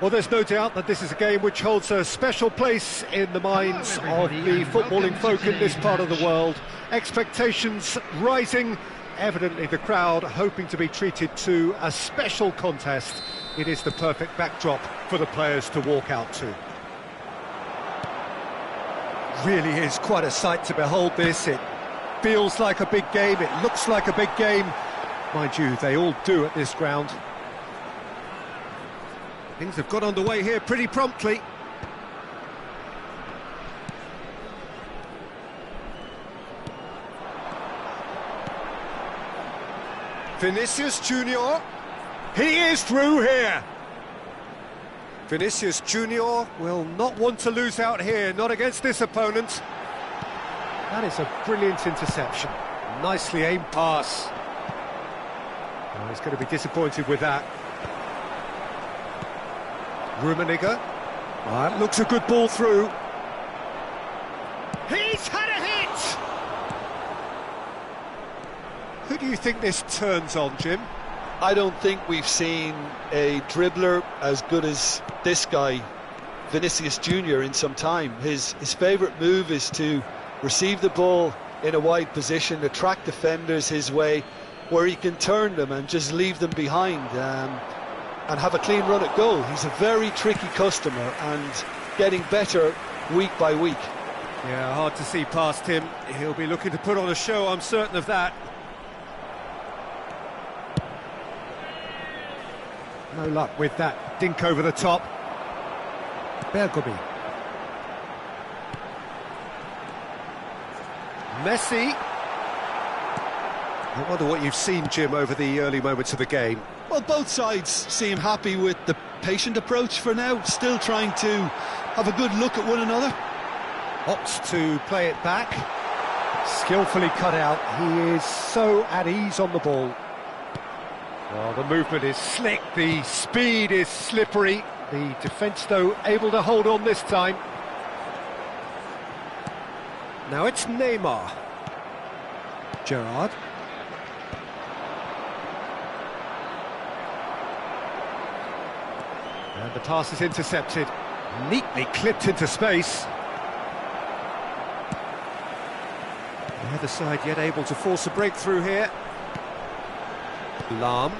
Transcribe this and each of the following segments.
Well, there's no doubt that this is a game which holds a special place in the minds of the footballing folk in this part of the world. Expectations rising, evidently the crowd hoping to be treated to a special contest. It is the perfect backdrop for the players to walk out to. Really is quite a sight to behold this. It feels like a big game, it looks like a big game. Mind you, they all do at this ground. Things have got underway here pretty promptly. Vinicius Junior, he is through here. Vinicius Junior will not want to lose out here, not against this opponent. That is a brilliant interception. Nicely aimed pass. Oh, he's going to be disappointed with that. Rummenigge. That looks a good ball through. He's had a hit! Who do you think this turns on, Jim? I don't think we've seen a dribbler as good as this guy, Vinicius Junior, in some time. His favourite move is to receive the ball in a wide position, attract defenders his way, where he can turn them and just leave them behind and have a clean run at goal. He's a very tricky customer and getting better week by week. Yeah, hard to see past him. He'll be looking to put on a show, I'm certain of that. No luck with that dink over the top. Bergomi. Messi. I wonder what you've seen, Jim, over the early moments of the game. Well, both sides seem happy with the patient approach for now, still trying to have a good look at one another. Opts to play it back. Skillfully cut out. He is so at ease on the ball. Well, the movement is slick, the speed is slippery. The defence, though, able to hold on this time. Now it's Neymar. Gerrard. And the pass is intercepted. Neatly clipped into space. The other side yet able to force a breakthrough here. Lahm.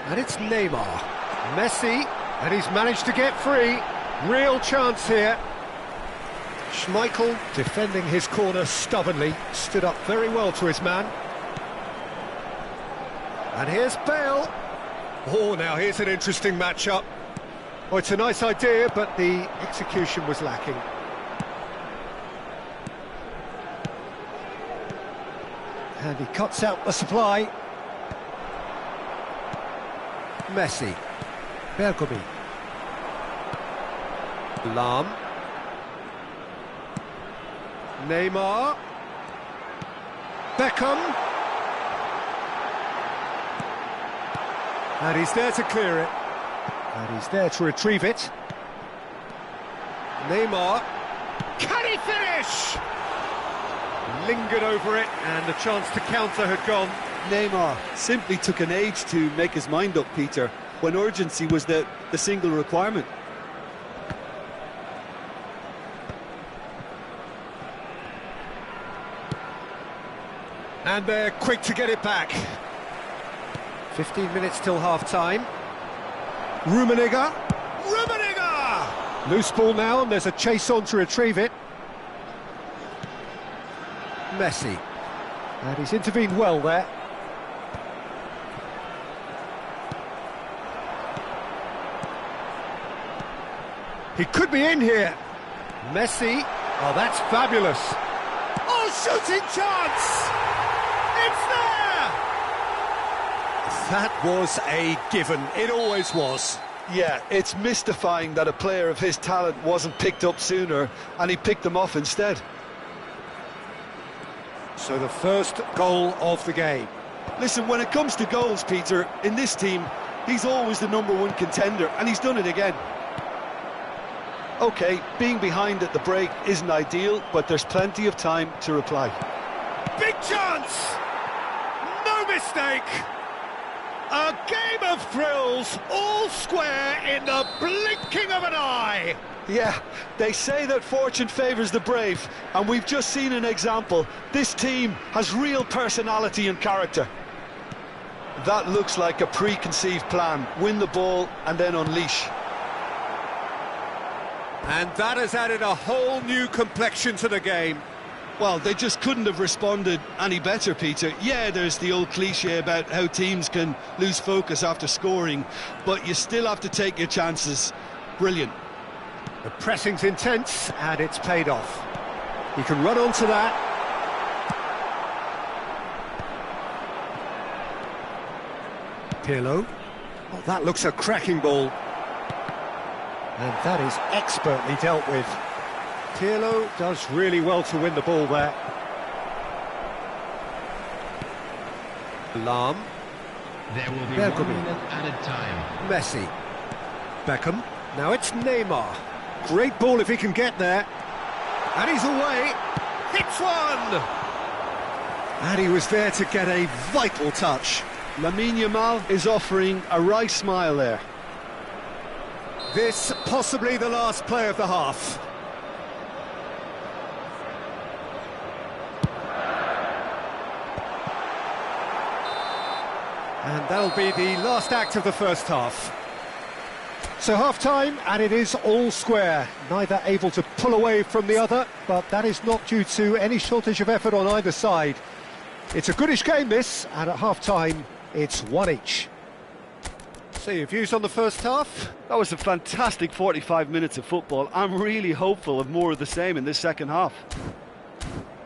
And it's Neymar. Messi. And he's managed to get free. Real chance here. Schmeichel defending his corner stubbornly. Stood up very well to his man. And here's Bale. Oh, now here's an interesting matchup. Oh, it's a nice idea, but the execution was lacking. And he cuts out the supply. Messi. Bergomi. Lahm. Neymar. Beckham. And he's there to clear it. And he's there to retrieve it. Neymar. Can he finish? Lingered over it, and the chance to counter had gone. Neymar simply took an age to make his mind up, Peter, when urgency was the single requirement. And they're quick to get it back. 15 minutes till half-time. Rummenigge. Rummenigge! Loose ball now, and there's a chase on to retrieve it. Messi. And he's intervened well there. He could be in here. Messi. Oh, that's fabulous. Oh, shooting chance! It's there! That was a given. It always was. Yeah, it's mystifying that a player of his talent wasn't picked up sooner, and he picked them off instead. So the first goal of the game. Listen, when it comes to goals, Peter, in this team, he's always the #1 contender, and he's done it again. OK, being behind at the break isn't ideal, but there's plenty of time to reply. Big chance! No mistake! A game of thrills, all square in the blinking of an eye. Yeah, they say that fortune favours the brave, and we've just seen an example. This team has real personality and character. That looks like a preconceived plan. Win the ball and then unleash. And that has added a whole new complexion to the game. Well, they just couldn't have responded any better, Peter. Yeah, there's the old cliche about how teams can lose focus after scoring, but you still have to take your chances. Brilliant. The pressing's intense, and it's paid off. He can run onto that. Pirlo. Oh, that looks a cracking ball. And that is expertly dealt with. Pirlo does really well to win the ball there. Lahm. There will be 1 minute added time. Messi. Beckham. Now it's Neymar. Great ball if he can get there. And he's away. Hits one! And he was there to get a vital touch. Lamine Yamal is offering a right smile there. This possibly the last play of the half. And that'll be the last act of the first half. So half-time, and it is all square. Neither able to pull away from the other, but that is not due to any shortage of effort on either side. It's a goodish game, this, and at half-time, it's one each. So your views on the first half? That was a fantastic 45 minutes of football. I'm really hopeful of more of the same in this second half.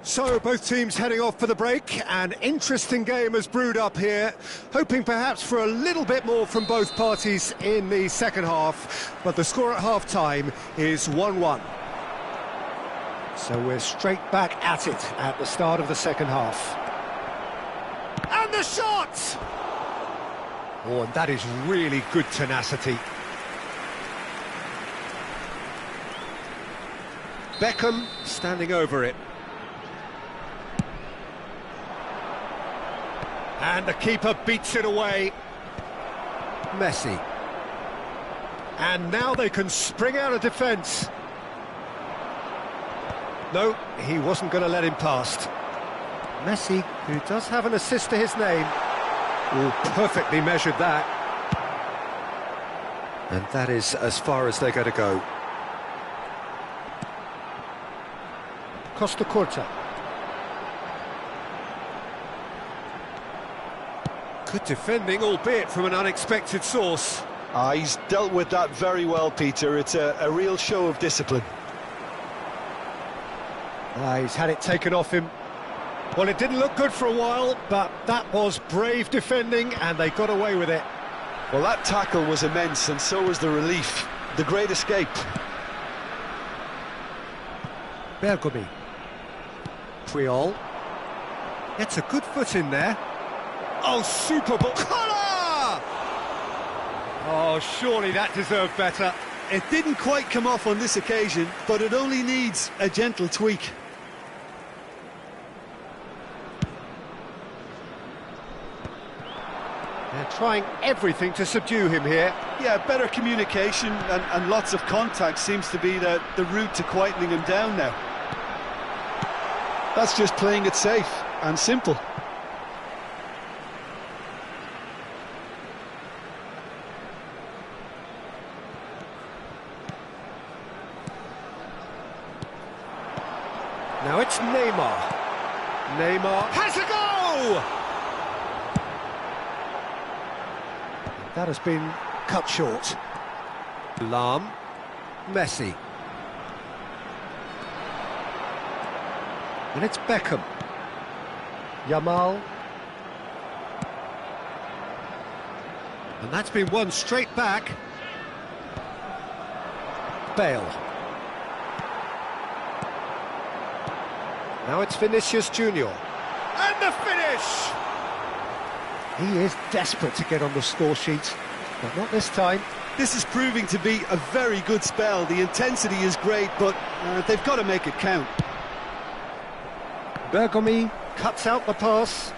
So both teams heading off for the break. An interesting game has brewed up here, hoping perhaps for a little bit more from both parties in the second half, but the score at half-time is 1-1. So we're straight back at it at the start of the second half. And the shot! Oh, and that is really good tenacity. Beckham standing over it. And the keeper beats it away. Messi. And now they can spring out of defence. No, he wasn't going to let him past. Messi, who does have an assist to his name, perfectly measured that. And that is as far as they're going to go. Costa Curta. Good defending, albeit from an unexpected source. He's dealt with that very well, Peter. It's a real show of discipline. He's had it taken off him. Well, it didn't look good for a while, but that was brave defending, and they got away with it. Well, that tackle was immense, and so was the relief. The great escape. Bergomi. Puyol. Gets a good foot in there. Oh, super ball. Collar! Oh, surely that deserved better. It didn't quite come off on this occasion, but it only needs a gentle tweak. They're trying everything to subdue him here. Yeah, better communication and lots of contact seems to be the route to quietening him down now. That's just playing it safe and simple. Now it's Neymar. Neymar has a go! That has been cut short. Lahm. Messi. And it's Beckham. Yamal. And that's been won straight back. Bale. Now it's Vinicius Junior. And the finish! He is desperate to get on the score sheet, but not this time. This is proving to be a very good spell. The intensity is great, but they've got to make it count. Bergomi cuts out the pass.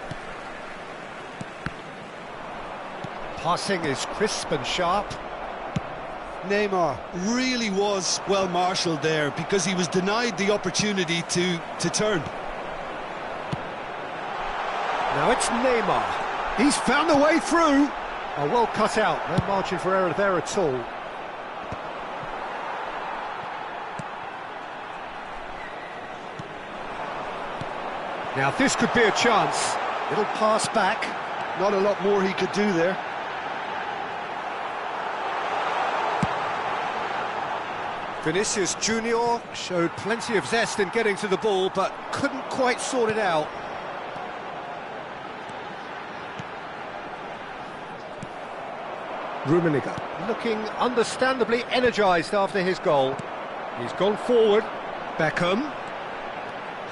Passing is crisp and sharp. Neymar really was well marshalled there because he was denied the opportunity to turn. Now it's Neymar. He's found a way through. Oh, well cut out. No margin for error there at all. Now this could be a chance. Little pass back. Not a lot more he could do there. Vinicius Junior showed plenty of zest in getting to the ball, but couldn't quite sort it out. Rummenigge looking understandably energised after his goal. He's gone forward. Beckham.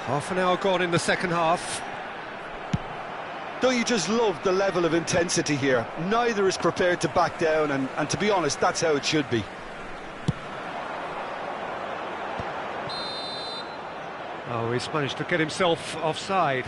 Half an hour gone in the second half. Don't you just love the level of intensity here? Neither is prepared to back down, and to be honest, that's how it should be. Oh, he's managed to get himself offside.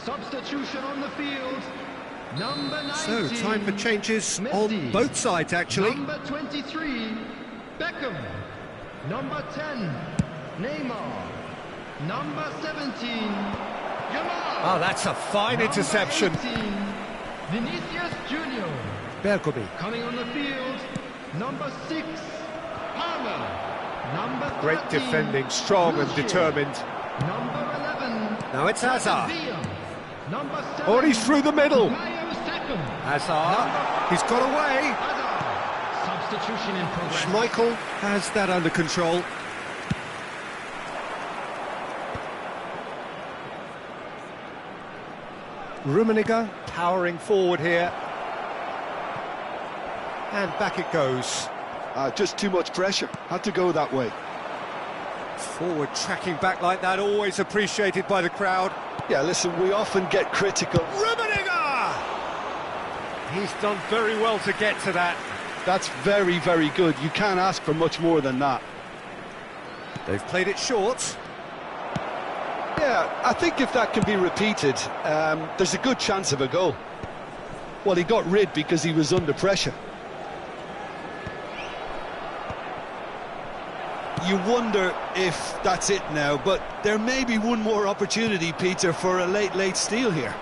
Substitution on the field. Number 19. So, time for changes Messi. on both sides, actually. Number 23, Beckham. Number 10, Neymar. Number 17, Yamal. Oh, that's a fine Number interception. 18, Vinicius Junior. Bergomi. Coming on the field, number 6, Palmer. Number 13, Great defending, strong and Lucio. determined. Number 11, Now it's Hazard. Villa. Number 7, Oh, and he's through the middle. Mayo Second. Hazard. He's got away. Hazard. Substitution in progress. Schmeichel has that under control. Rummenigge powering forward here. And back it goes. Just too much pressure. Had to go that way. Forward tracking back like that, always appreciated by the crowd. Yeah, listen, we often get critical. Rummenigge! He's done very well to get to that. That's very, very good. You can't ask for much more than that. They've played it short. Yeah, I think if that can be repeated, there's a good chance of a goal. Well, he got rid because he was under pressure. You wonder if that's it now, but there may be one more opportunity, Peter, for a late steal here.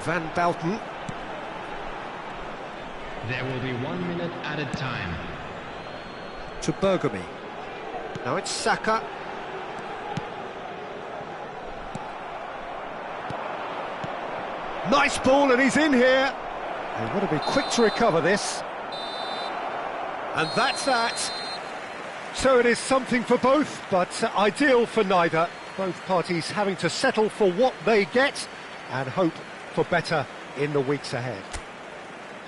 Van Bouten. There will be 1 minute added time. To Bergomi. Now it's Saka. Nice ball, and he's in here. They've got to be quick to recover this. And that's that. So it is something for both, but ideal for neither. Both parties having to settle for what they get and hope for better in the weeks ahead.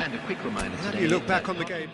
And a quick reminder How do today. you look back that on the game?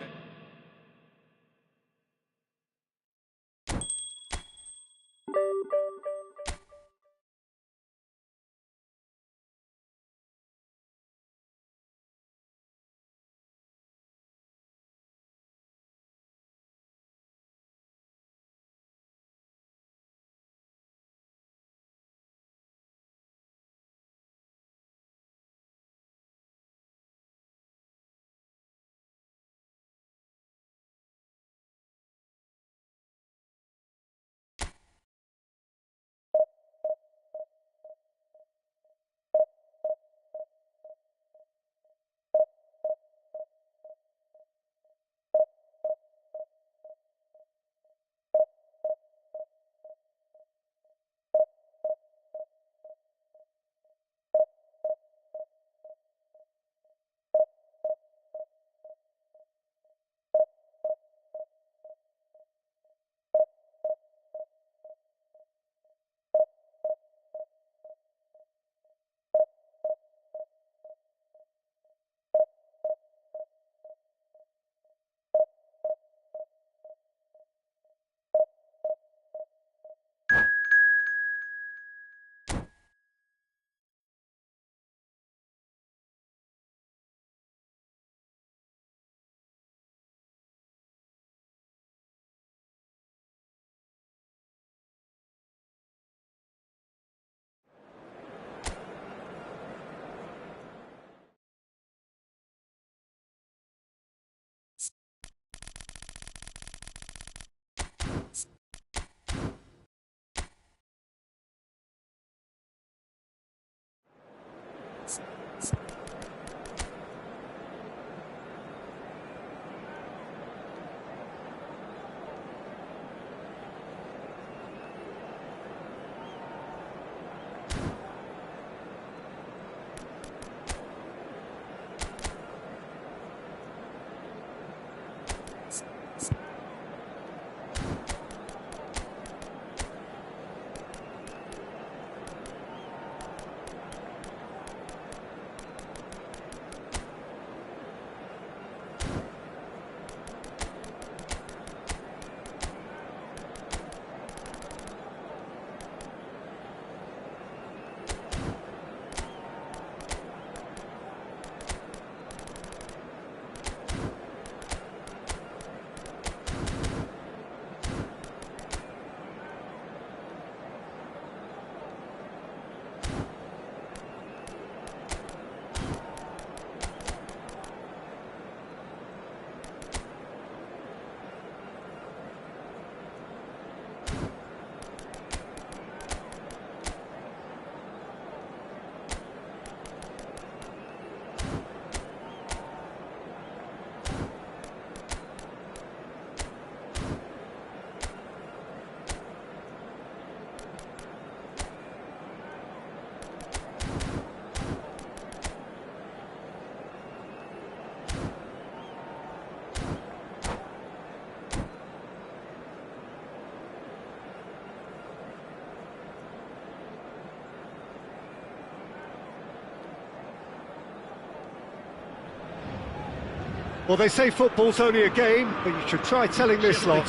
Well, they say football's only a game, but you should try telling this lot.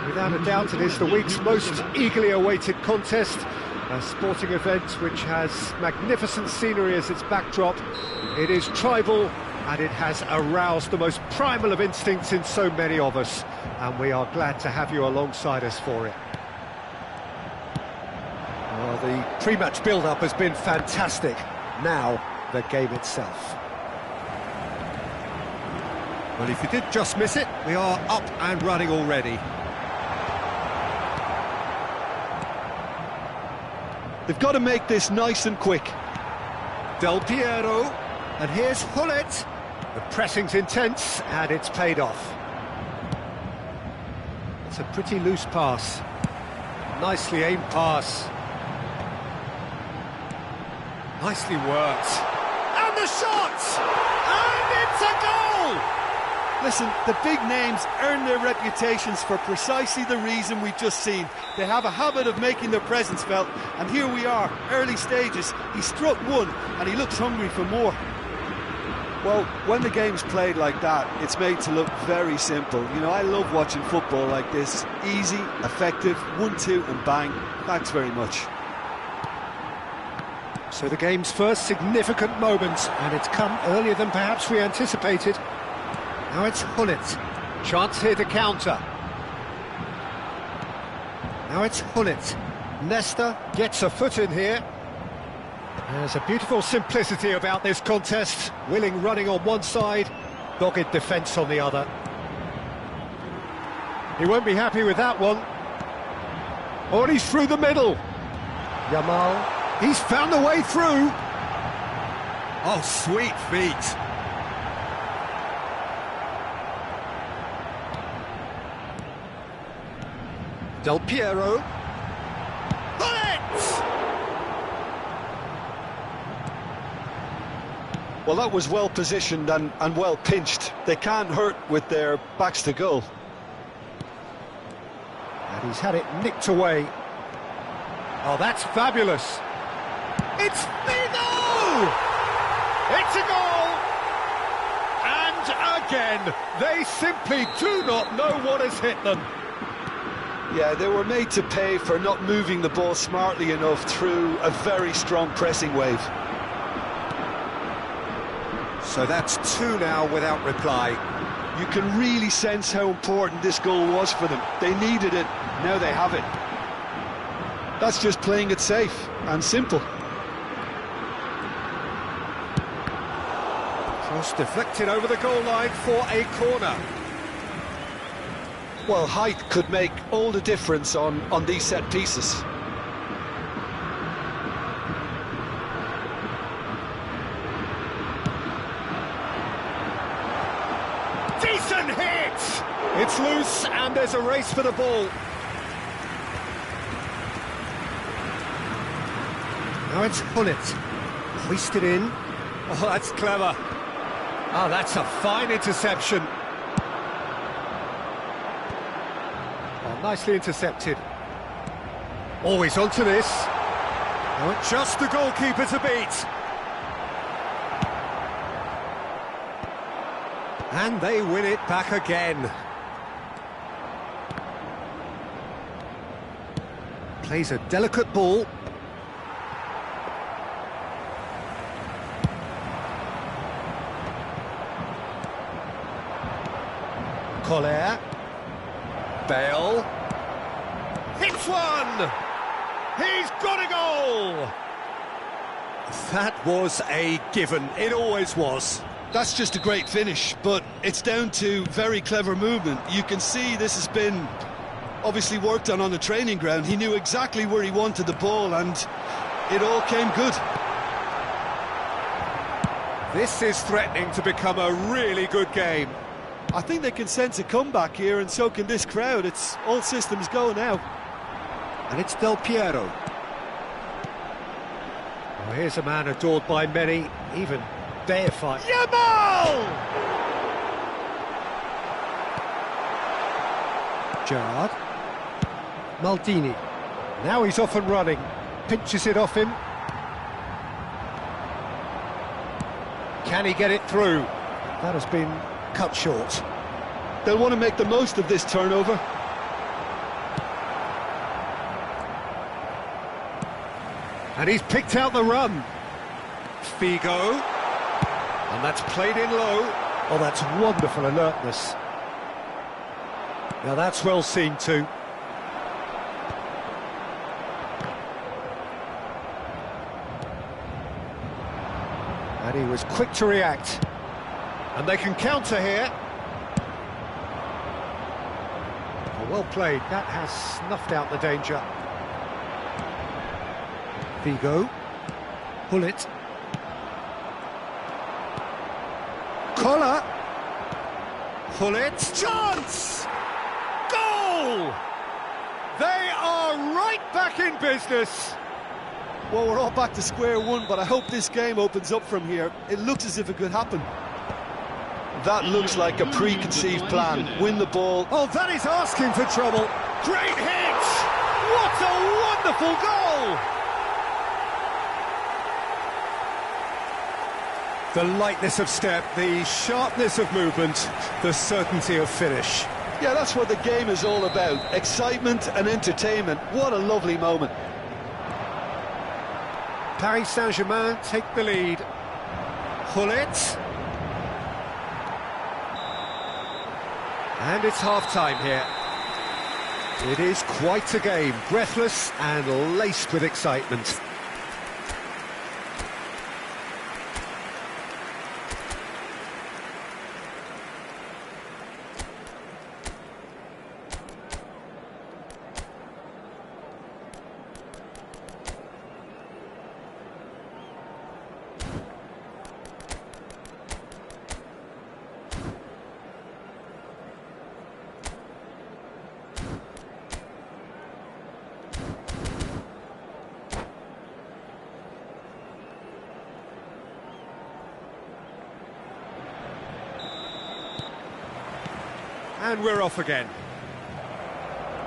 Without a doubt, it is the week's most eagerly awaited contest. A sporting event which has magnificent scenery as its backdrop. It is tribal, and it has aroused the most primal of instincts in so many of us. And we are glad to have you alongside us for it. Well, the pre-match build-up has been fantastic. Now, the game itself. Well, if you did just miss it, we are up and running already. They've got to make this nice and quick. Del Piero, and here's Hullet. The pressing's intense, and it's paid off. It's a pretty loose pass. Nicely aimed pass. Nicely worked. And the shot! And it's a goal! Listen, the big names earn their reputations for precisely the reason we've just seen. They have a habit of making their presence felt, and here we are, early stages. He struck one, and he looks hungry for more. Well, when the game's played like that, it's made to look very simple. You know, I love watching football like this. Easy, effective, 1-2 and bang. Thanks very much. So the game's first significant moment, and it's come earlier than perhaps we anticipated. Now it's Hullet. Chance here to counter. Now it's Hullet. Nesta gets a foot in here. There's a beautiful simplicity about this contest. Willing running on one side, dogged defence on the other. He won't be happy with that one. Oh, and he's through the middle. Yamal, he's found a way through. Oh, sweet feet. Del Piero. Hullet! Well, that was well positioned and well pinched. They can't hurt with their backs to goal. And he's had it nicked away. Oh, that's fabulous. It's Figo! It's a goal! And again, they simply do not know what has hit them. Yeah, they were made to pay for not moving the ball smartly enough through a very strong pressing wave. So that's two now without reply. You can really sense how important this goal was for them. They needed it, now they have it. That's just playing it safe and simple. Cross deflected over the goal line for a corner. Well, height could make all the difference on these set pieces. Decent hit! It's loose and there's a race for the ball. Now it's Hullet. Hoisted in. Oh, that's clever. Oh, that's a fine interception. Oh, nicely intercepted. Always onto this. Oh, just the goalkeeper to beat. And they win it back again. Plays a delicate ball. Collier. Bale. Hits one! He's got a goal! That was a given. It always was. That's just a great finish, but it's down to very clever movement. You can see this has been obviously worked on the training ground. He knew exactly where he wanted the ball, and it all came good. This is threatening to become a really good game. I think they can sense a comeback here, and so can this crowd. It's all systems go now. And it's Del Piero. Oh, here's a man adored by many, even deified. Yamal! Gerrard. Maldini. Now he's off and running. Pinches it off him. Can he get it through? That has been cut short. They'll want to make the most of this turnover. And he's picked out the run. Figo. And that's played in low. Oh, that's wonderful alertness. Now that's well seen too. And he was quick to react. And they can counter here. Oh, well played. That has snuffed out the danger. Figo. Hullet. Collar. Hullet. Chance! Goal! They are right back in business. Well, we're all back to square one, but I hope this game opens up from here. It looks as if it could happen. That looks like a preconceived plan. Win the ball. Oh, that is asking for trouble. Great hit! What a wonderful goal! The lightness of step, the sharpness of movement, the certainty of finish. Yeah, that's what the game is all about. Excitement and entertainment. What a lovely moment. Paris Saint-Germain take the lead. Hullet. And it's half-time here. It is quite a game, breathless and laced with excitement. And we're off again.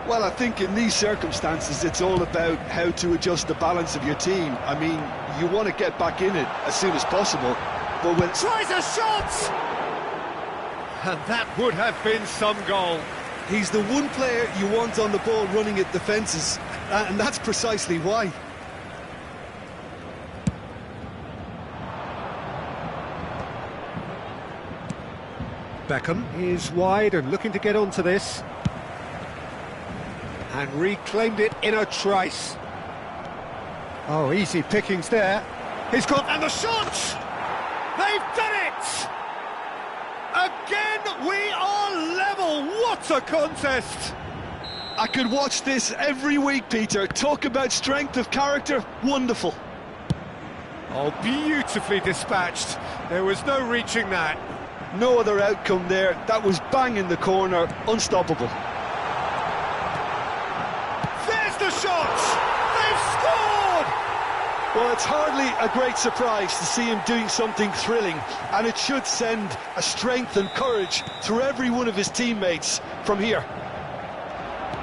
Well, I think in these circumstances, it's all about how to adjust the balance of your team. I mean, you want to get back in it as soon as possible, but when... Tries a shot! And that would have been some goal. He's the one player you want on the ball running at defences, and that's precisely why. Beckham is wide and looking to get onto this. And reclaimed it in a trice. Oh, easy pickings there. He's got... and the shot! They've done it! Again, we are level. What a contest! I could watch this every week, Peter. Talk about strength of character. Wonderful. Oh, beautifully dispatched. There was no reaching that. No other outcome there. That was bang in the corner. Unstoppable. There's the shot! They've scored! Well, it's hardly a great surprise to see him doing something thrilling, and it should send a strength and courage through every one of his teammates from here.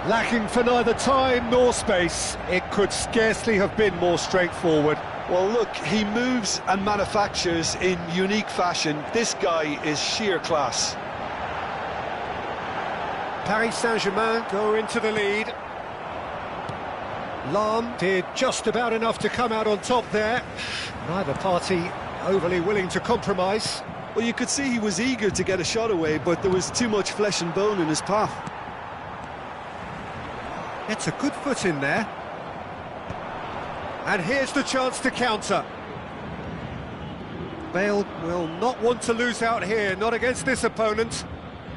Lacking for neither time nor space, it could scarcely have been more straightforward. Well, look, he moves and manufactures in unique fashion. This guy is sheer class. Paris Saint-Germain go into the lead. Lahm did just about enough to come out on top there. Neither party overly willing to compromise. Well, you could see he was eager to get a shot away, but there was too much flesh and bone in his path. Gets a good foot in there. And here's the chance to counter. Bale will not want to lose out here, not against this opponent.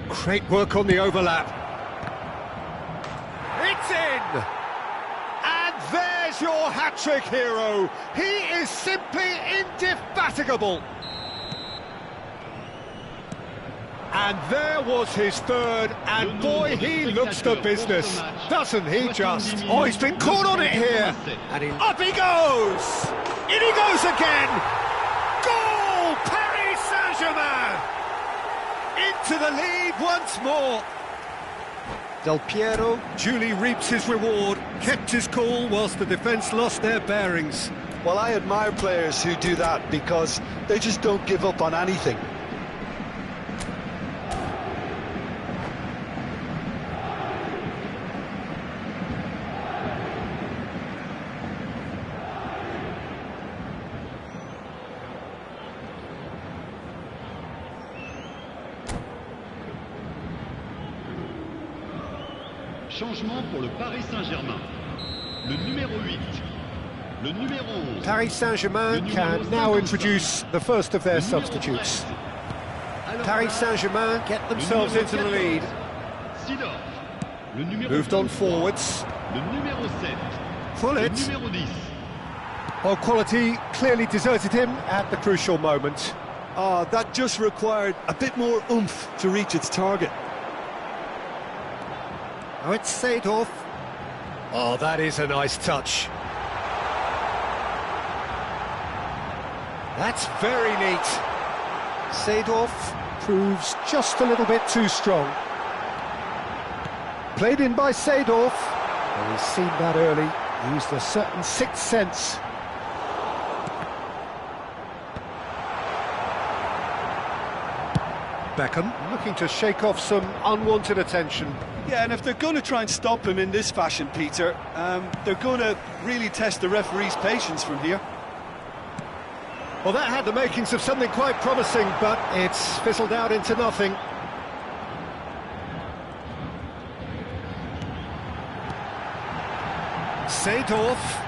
Great work on the overlap. It's in! And there's your hat-trick hero. He is simply indefatigable. And there was his third, and boy, he looks the business, doesn't he just? Oh, he's been caught on it here, and up he goes! In he goes again! Goal! Paris Saint-Germain! Into the lead once more. Del Piero duly reaps his reward, kept his cool whilst the defence lost their bearings. Well, I admire players who do that because they just don't give up on anything. Changement pour le Paris Saint-Germain. Le numéro 8. Le numéro 11. Paris Saint-Germain can now introduce the first of their substitutes. Paris Saint-Germain get themselves into the lead. Moved on forwards. Le numéro 7. Pullet. Le numéro 10. Well, quality clearly deserted him at the crucial moment. Ah, that just required a bit more oomph to reach its target. Oh, it's Seedorf. Oh, that is a nice touch. That's very neat. Seedorf proves just a little bit too strong. Played in by Seedorf. Well, he's seen that early, used a certain sixth sense. Beckham looking to shake off some unwanted attention. Yeah, and if they're going to try and stop him in this fashion, Peter, they're going to really test the referee's patience from here. Well, that had the makings of something quite promising, but it's fizzled out into nothing. Seedorf.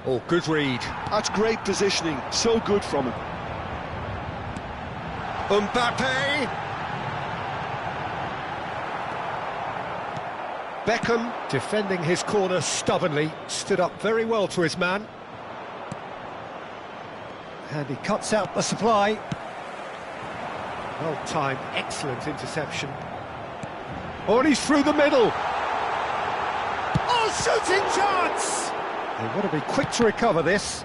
Oh, good read. That's great positioning, so good from him. Mbappe. Beckham, defending his corner stubbornly, stood up very well to his man. And he cuts out the supply. Well timed, excellent interception. Oh, and he's through the middle. Oh, shooting chance! They want to be quick to recover this.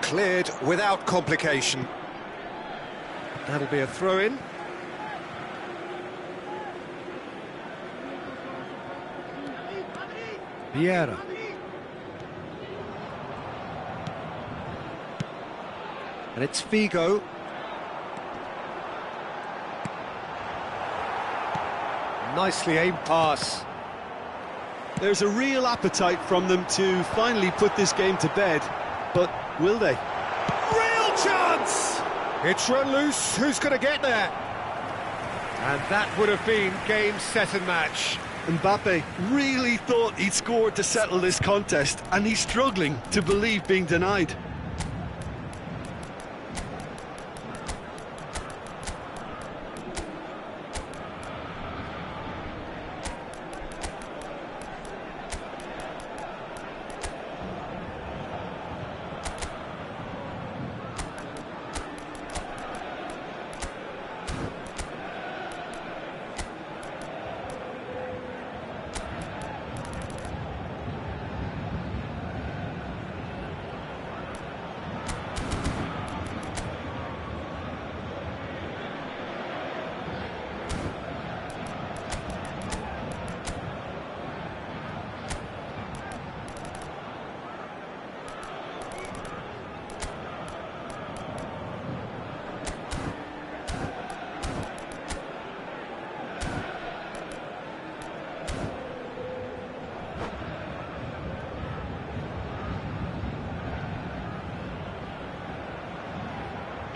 Cleared without complication. That'll be a throw-in. Vieira. And it's Figo. Nicely aimed pass. There's a real appetite from them to finally put this game to bed, but will they? Real chance! It's run loose, who's going to get there? And that would have been game, set and match. Mbappe really thought he'd scored to settle this contest, and he's struggling to believe being denied.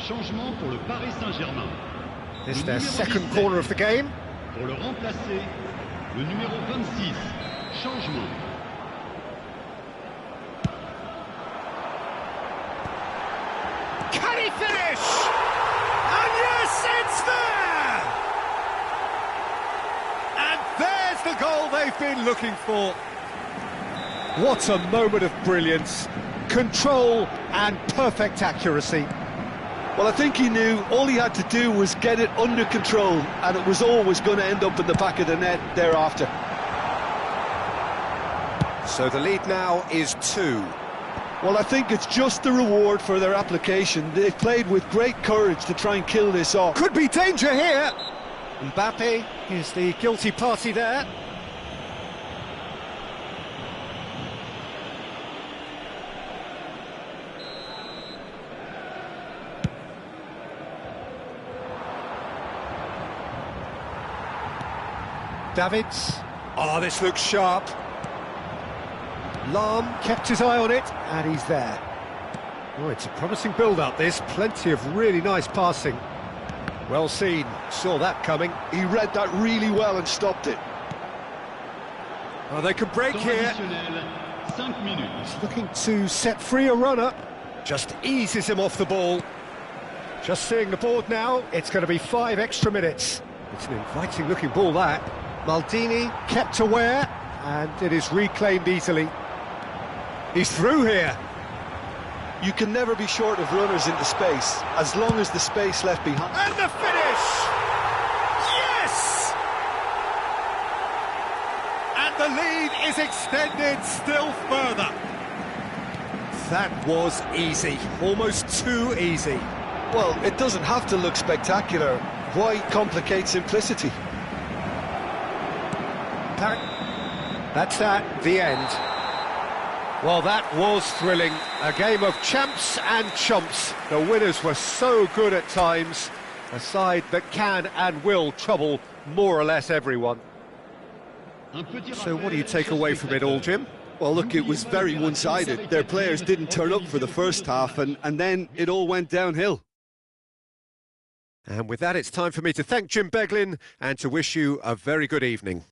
Changement pour le Paris Saint-Germain. This is their second corner of the game. Pour le remplacer, le numéro 26. Changement. Can he finish? And yes, it's there! And there's the goal they've been looking for. What a moment of brilliance. Control and perfect accuracy. Well, I think he knew all he had to do was get it under control, and it was always going to end up in the back of the net thereafter. So the lead now is 2. Well, I think it's just the reward for their application. They've played with great courage to try and kill this off. Could be danger here. Mbappe is the guilty party there. Davids. Oh, this looks sharp. Lahm kept his eye on it, and he's there. Oh, it's a promising build-up, this. Plenty of really nice passing. Well seen, saw that coming. He read that really well and stopped it. Oh, they could break Temps here. additionnel, 5 minutes. He's looking to set free a runner. Just eases him off the ball. Just seeing the board now, it's going to be 5 extra minutes. It's an inviting looking ball, that. Maldini kept aware, and it is reclaimed easily. He's through here. You can never be short of runners into space, as long as the space left behind. And the finish! Yes! And the lead is extended still further. That was easy, almost too easy. Well, it doesn't have to look spectacular. Why complicate simplicity? That's that, the end. Well, that was thrilling. A game of champs and chumps. The winners were so good at times. A side that can and will trouble more or less everyone. So what do you take away from it all, Jim? Well, look, it was very one-sided. Their players didn't turn up for the first half, and then it all went downhill. And with that, it's time for me to thank Jim Beglin and to wish you a very good evening.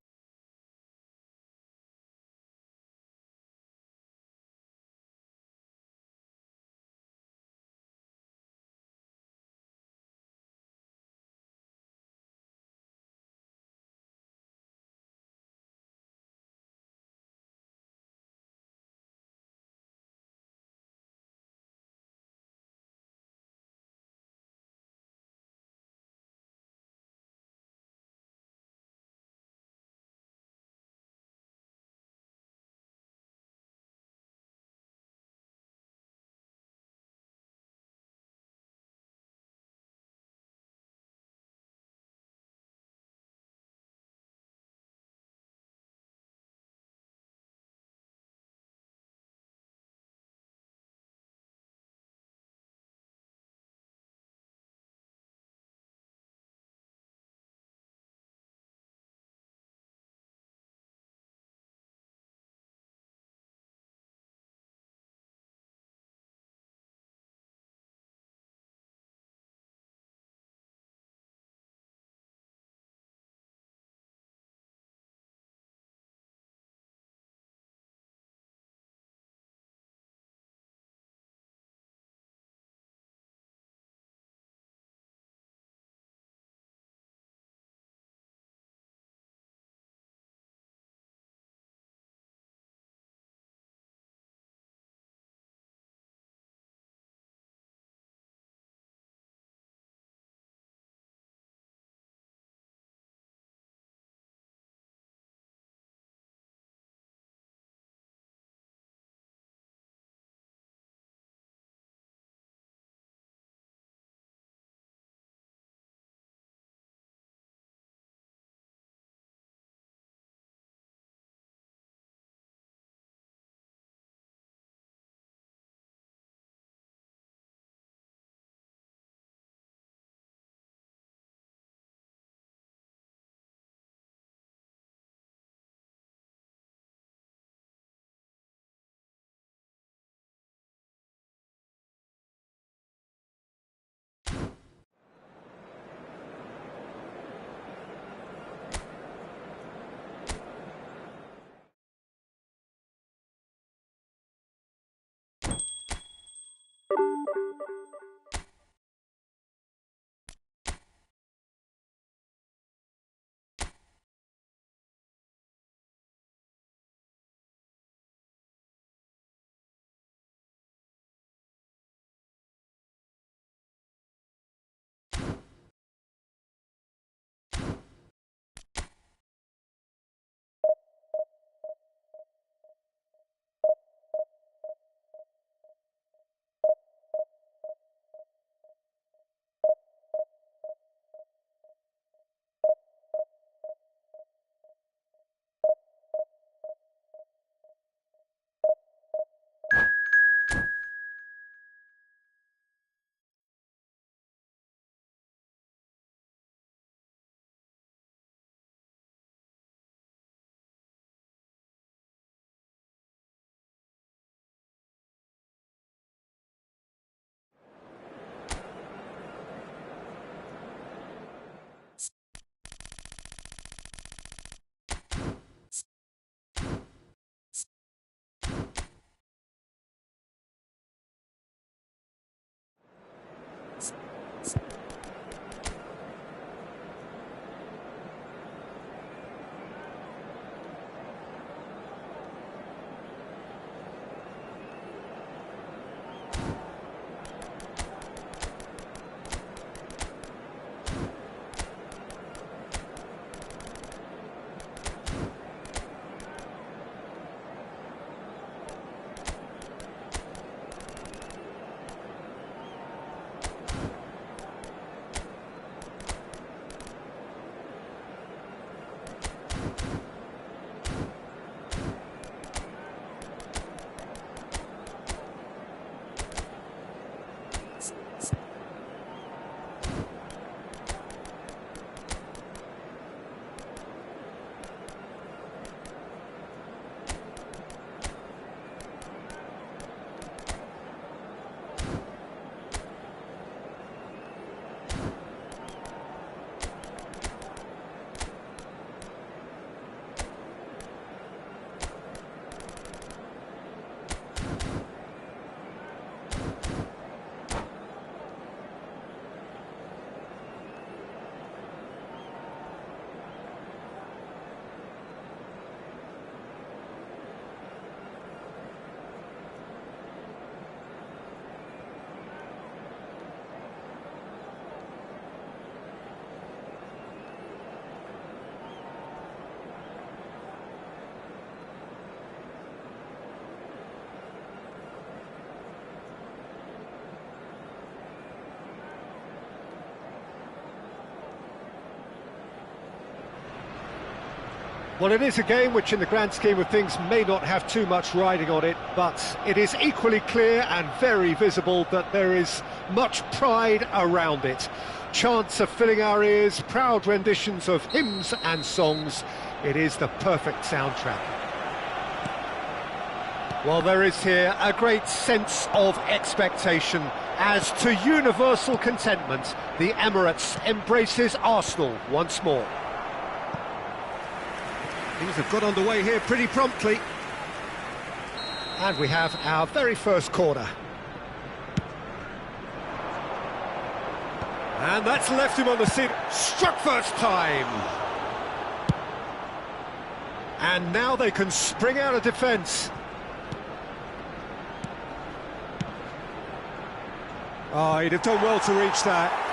Well, it is a game which in the grand scheme of things may not have too much riding on it, but it is equally clear and very visible that there is much pride around it. Chants are filling our ears, proud renditions of hymns and songs. It is the perfect soundtrack. Well, there is here a great sense of expectation as to universal contentment, the Emirates embraces Arsenal once more. Things have got underway here pretty promptly. And we have our very first corner. And that's left him on the seat. Struck first time. And now they can spring out of defence. Oh, he'd have done well to reach that.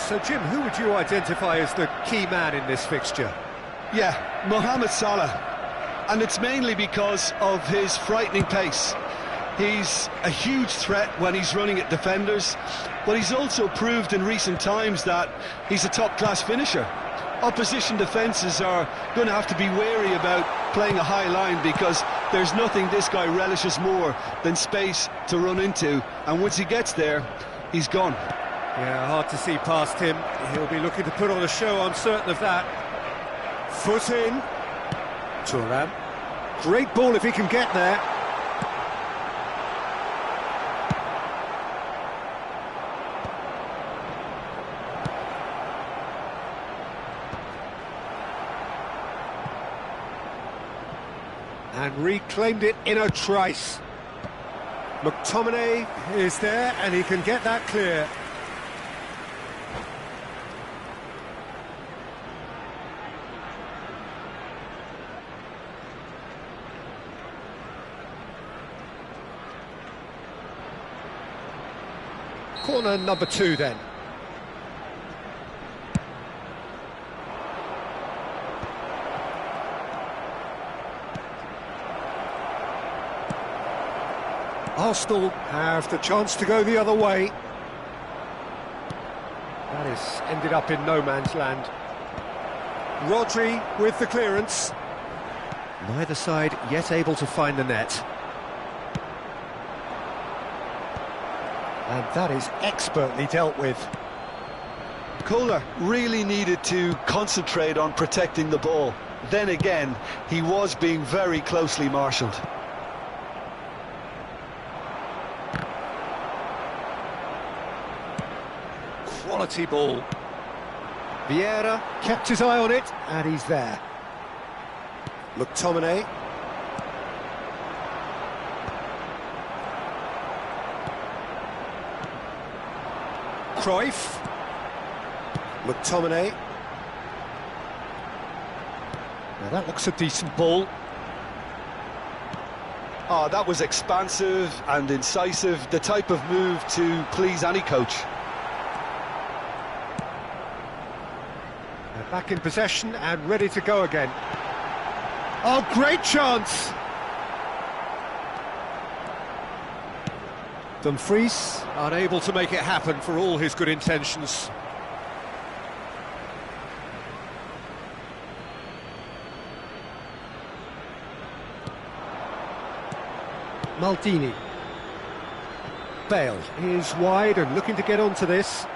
So, Jim, who would you identify as the key man in this fixture? Yeah, Mohamed Salah. And it's mainly because of his frightening pace. He's a huge threat when he's running at defenders, but he's also proved in recent times that he's a top-class finisher. Opposition defences are going to have to be wary about playing a high line because there's nothing this guy relishes more than space to run into, and once he gets there, he's gone. Yeah, hard to see past him. He'll be looking to put on a show, I'm certain of that. Foot in. Thuram. Great ball if he can get there. And reclaimed it in a trice. McTominay is there and he can get that clear. Corner number 2 then. Arsenal have the chance to go the other way. That has ended up in no man's land. Rodri with the clearance. Neither side yet able to find the net. And that is expertly dealt with. Kohler really needed to concentrate on protecting the ball. Then again, he was being very closely marshalled. Quality ball. Vieira kept his eye on it, and he's there. McTominay. Cruyff. McTominay. Now that looks a decent ball. Oh, that was expansive and incisive, the type of move to please any coach. They're back in possession and ready to go again. Oh, great chance! Dumfries unable to make it happen for all his good intentions. Maldini. Bale is wide and looking to get onto this.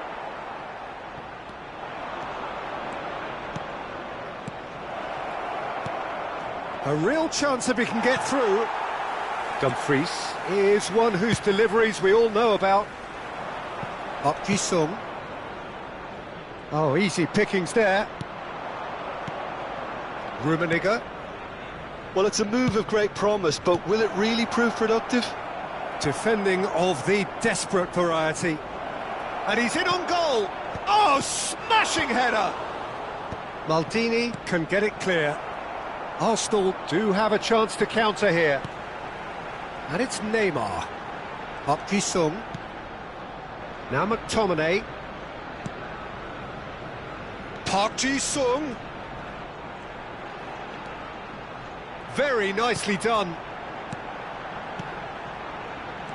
A real chance if he can get through. Dumfries is one whose deliveries we all know about. Sung. Oh, easy pickings there. Rummenigge. Well, it's a move of great promise, but will it really prove productive? Defending of the desperate variety. And he's in on goal. Oh, smashing header. Maldini can get it clear. Arsenal do have a chance to counter here. And it's Neymar. Sung. Now McTominay. Park Ji-sung. Very nicely done.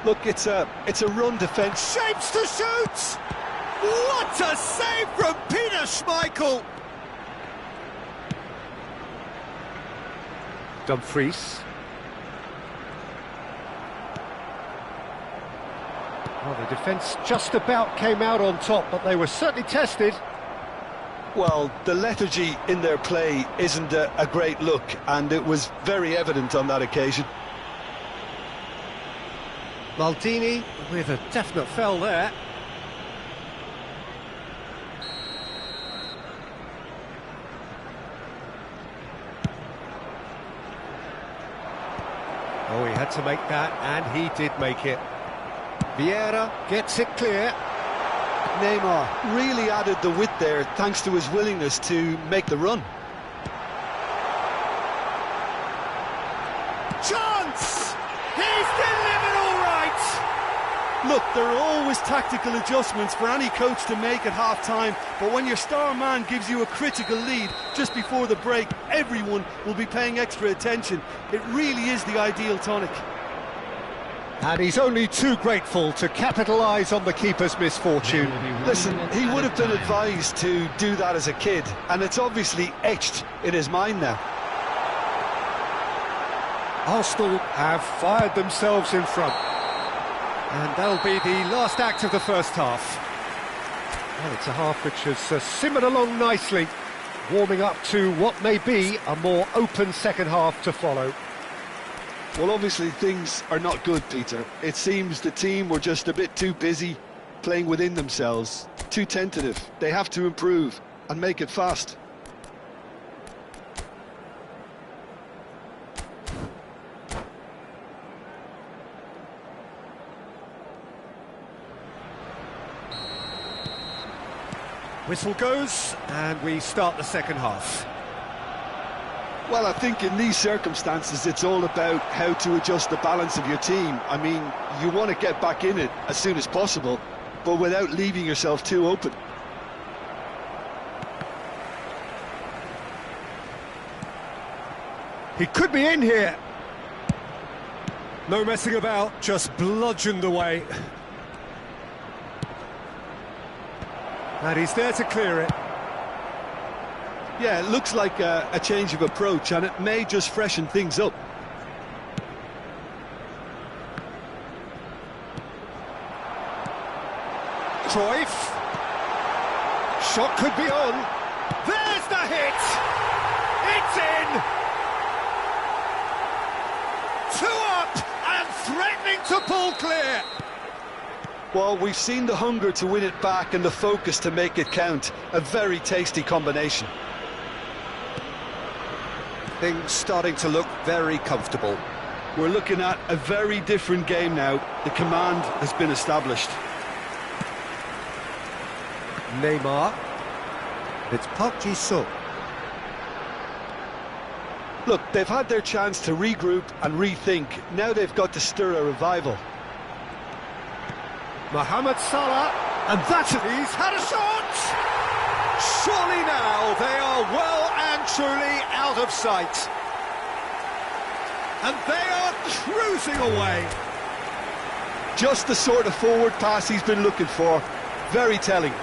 Look, it's a run defence. Shapes to shoot! What a save from Peter Schmeichel! Dumfries. Well, the defence just about came out on top, but they were certainly tested. Well, the lethargy in their play isn't a great look, and it was very evident on that occasion. Maldini with a definite foul there. Oh, he had to make that, and he did make it. Vieira gets it clear. Neymar really added the width there thanks to his willingness to make the run. Chance! He's delivered all right! Look, there are always tactical adjustments for any coach to make at half-time, but when your star man gives you a critical lead just before the break, everyone will be paying extra attention. It really is the ideal tonic. And he's only too grateful to capitalise on the keeper's misfortune. Listen, he would have been advised to do that as a kid, and it's obviously etched in his mind now. Arsenal have fired themselves in front. And that'll be the last act of the first half. Well, it's a half which has simmered along nicely, warming up to what may be a more open second half to follow. Well, obviously things are not good, Peter. It seems the team were just a bit too busy playing within themselves, too tentative. They have to improve and make it fast. Whistle goes, and we start the second half. Well, I think in these circumstances it's all about how to adjust the balance of your team. I mean, you want to get back in it as soon as possible, but without leaving yourself too open. He could be in here. No messing about, just bludgeoned away. And he's there to clear it. Yeah, it looks like a change of approach, and it may just freshen things up. Cruyff. Shot could be on. There's the hit! It's in! 2 up and threatening to pull clear. Well, we've seen the hunger to win it back and the focus to make it count. A very tasty combination. Things starting to look very comfortable. We're looking at a very different game now. The command has been established. Neymar. It's Park Ji-sung. Look, they've had their chance to regroup and rethink. Now they've got to stir a revival. Mohamed Salah, and that's it. He's had a shot! Surely now they are well and truly out of sight. And they are cruising away. Just the sort of forward pass he's been looking for. Very telling.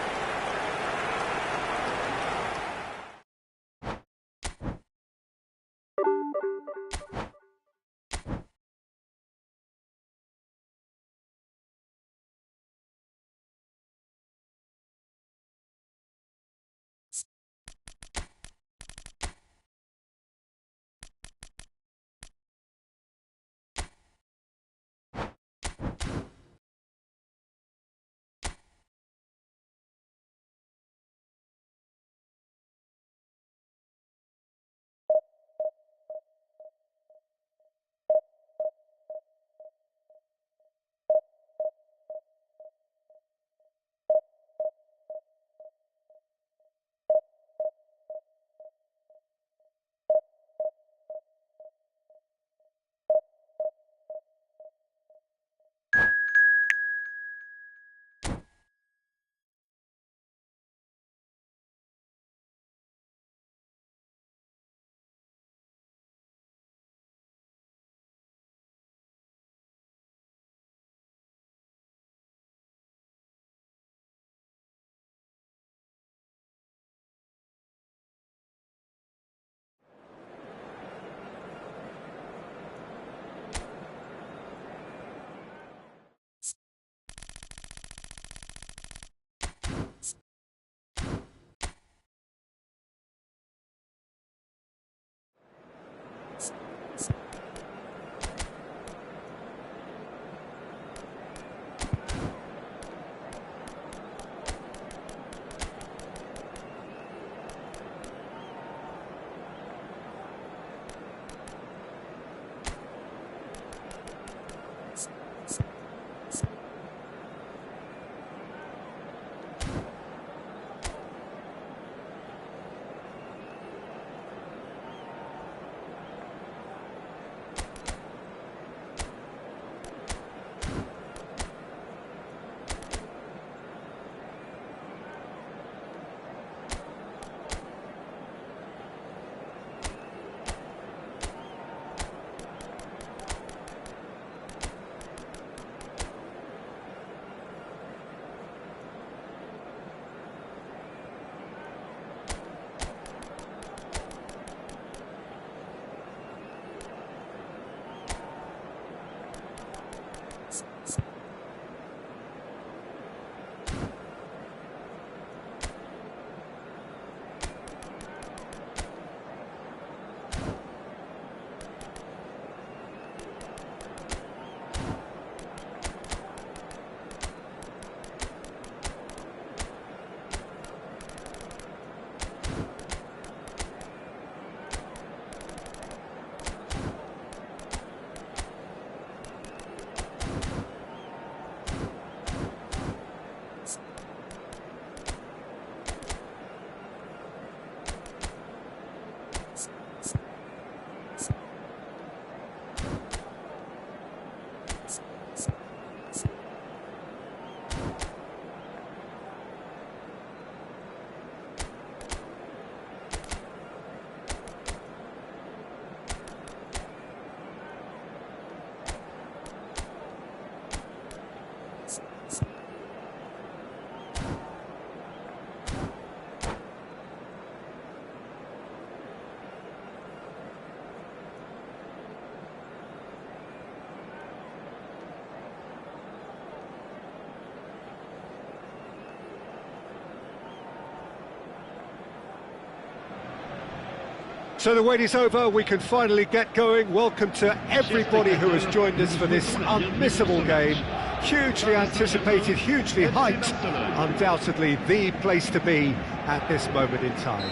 So the wait is over, we can finally get going. Welcome to everybody who has joined us for this unmissable game. Hugely anticipated, hugely hyped, undoubtedly the place to be at this moment in time.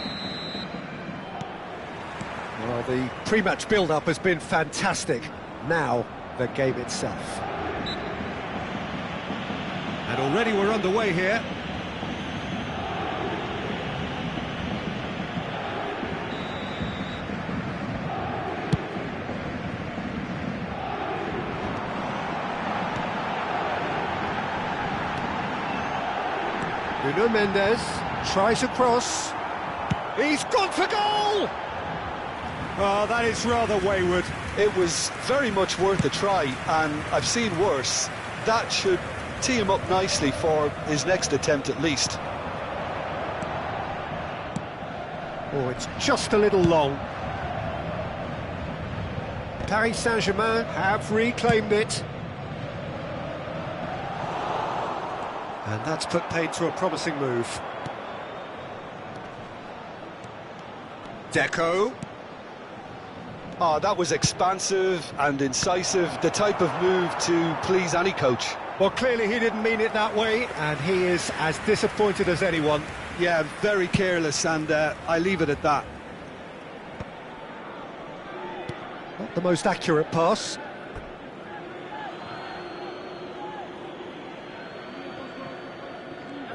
Well, the pre-match build-up has been fantastic. Now, the game itself. And already we're underway here. Nuno Mendes tries a cross. He's gone for goal! Oh, that is rather wayward. It was very much worth a try, and I've seen worse. That should tee him up nicely for his next attempt at least. Oh, it's just a little long. Paris Saint-Germain have reclaimed it. And that's put paid to a promising move. Deco. Oh, that was expansive and incisive, the type of move to please any coach. Well, clearly he didn't mean it that way, and he is as disappointed as anyone. Yeah, very careless, and I leave it at that. Not the most accurate pass.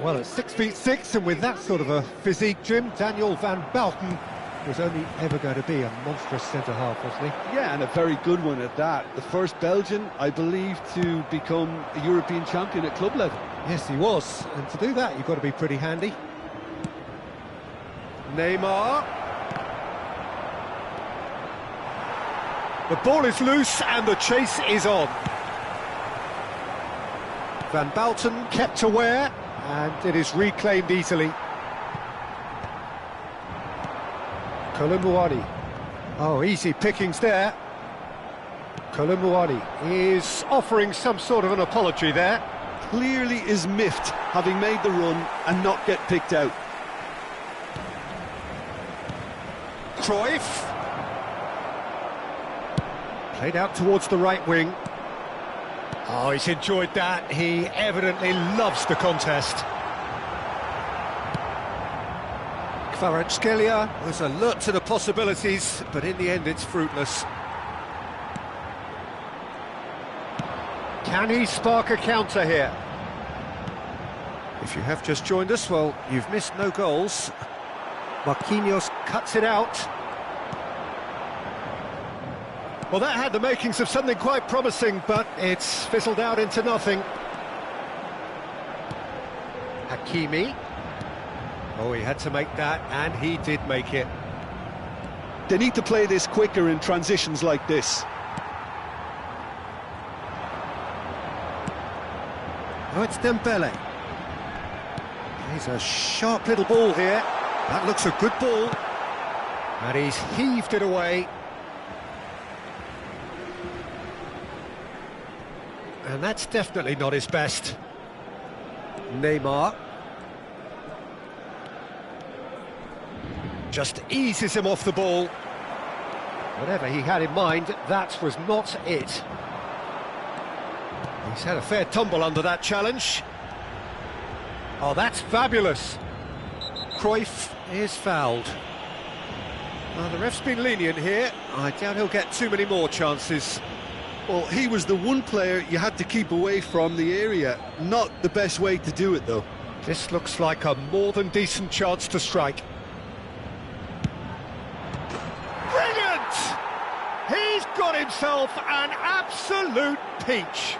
Well, at 6'6", and with that sort of a physique, Jim, Daniel van Bouten was only ever going to be a monstrous centre-half, wasn't he? Yeah, and a very good one at that. The first Belgian, I believe, to become a European champion at club level. Yes, he was, and to do that, you've got to be pretty handy. Neymar. The ball is loose, and the chase is on. Van Bouten kept aware, and it is reclaimed easily. Colomboani. Oh, easy pickings there. Colomboani is offering some sort of an apology there. Clearly is miffed, having made the run and not get picked out. Cruyff. Played out towards the right wing. Oh, he's enjoyed that. He evidently loves the contest. Kvaratskhelia was alert to the possibilities, but in the end it's fruitless. Can he spark a counter here? If you have just joined us, well, you've missed no goals. Marquinhos cuts it out. Well, that had the makings of something quite promising, but it's fizzled out into nothing. Hakimi. Oh, he had to make that, and he did make it. They need to play this quicker in transitions like this. Oh, it's Dembele. He's a sharp little ball here. That looks a good ball. And he's heaved it away. And that's definitely not his best. Neymar. Just eases him off the ball. Whatever he had in mind, that was not it. He's had a fair tumble under that challenge. Oh, that's fabulous. Cruyff is fouled. Well, the ref's been lenient here. I doubt he'll get too many more chances. Well, he was the one player you had to keep away from the area. Not the best way to do it, though. This looks like a more than decent chance to strike. Brilliant! He's got himself an absolute peach.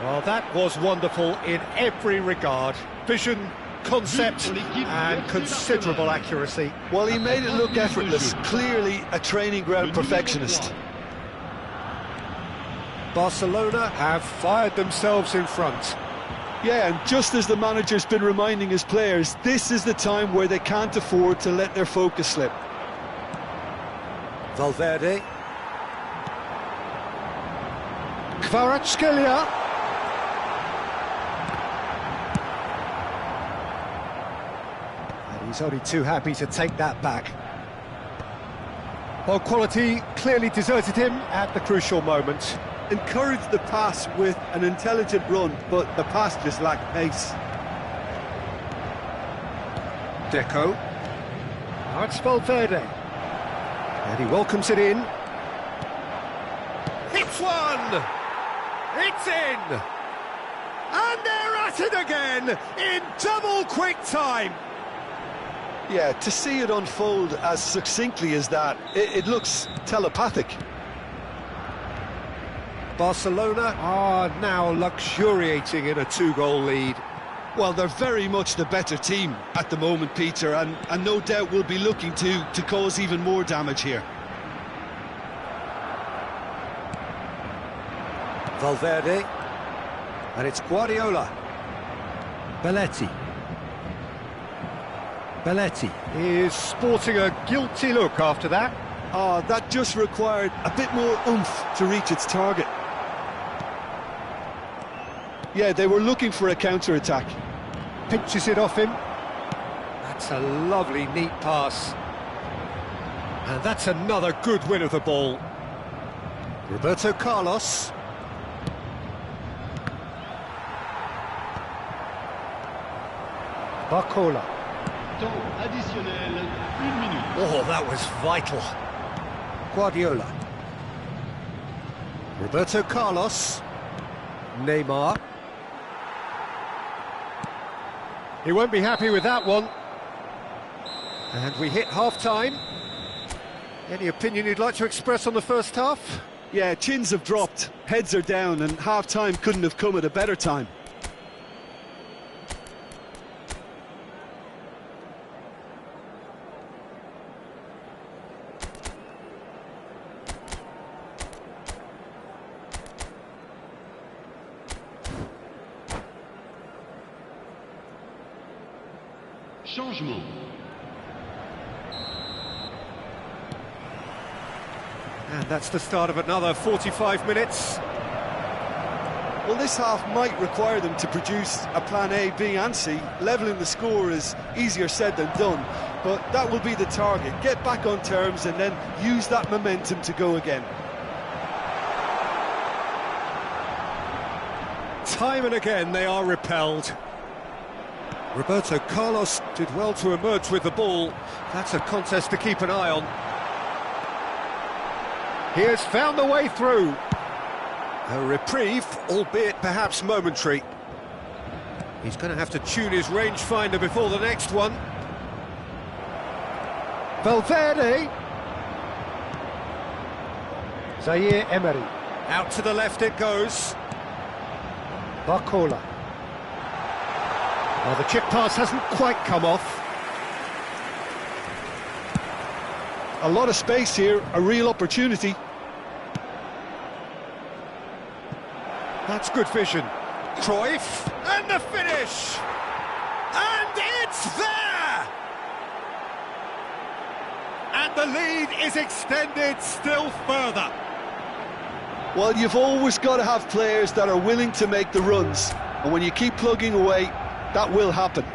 Well, that was wonderful in every regard. Vision, concept and considerable accuracy. Well, he made it look effortless. Clearly a training ground perfectionist. Barcelona have fired themselves in front. Yeah, and just as the manager's been reminding his players, this is the time where they can't afford to let their focus slip. Valverde. Kvaratskhelia. He's only too happy to take that back. Well, quality clearly deserted him at the crucial moment. Encouraged the pass with an intelligent run, but the pass just lacked pace. Deco. Now it's Valverde. And he welcomes it in. It's one! It's in! And they're at it again in double quick time! Yeah, to see it unfold as succinctly as that, it looks telepathic. Barcelona are now luxuriating in a 2-goal lead. Well, they're very much the better team at the moment, Peter, and no doubt will be looking to cause even more damage here. Valverde. And it's Guardiola. Belletti. Belletti is sporting a guilty look after that. Oh, that just required a bit more oomph to reach its target. Yeah, they were looking for a counter-attack. Pinches it off him. That's a lovely, neat pass. And that's another good win of the ball. Roberto Carlos. Barcola. Temps additionnel, 1 minute. Oh, that was vital. Guardiola. Roberto Carlos. Neymar. He won't be happy with that one. And we hit half-time. Any opinion you'd like to express on the first half? Yeah, chins have dropped, heads are down, and half-time couldn't have come at a better time. Changement. And that's the start of another 45 minutes. Well, this half might require them to produce a plan A, B and C. Levelling the score is easier said than done, but that will be the target. Get back on terms and then use that momentum to go again. Time and again they are repelled. Roberto Carlos did well to emerge with the ball. That's a contest to keep an eye on. He has found the way through. A reprieve, albeit perhaps momentary. He's going to have to tune his rangefinder before the next one. Valverde. Zaire Emery. Out to the left it goes. Barcola. Well, the chip pass hasn't quite come off. A lot of space here, a real opportunity. That's good vision. Cruyff, and the finish! And it's there! And the lead is extended still further. Well, you've always got to have players that are willing to make the runs, and when you keep plugging away, that will happen.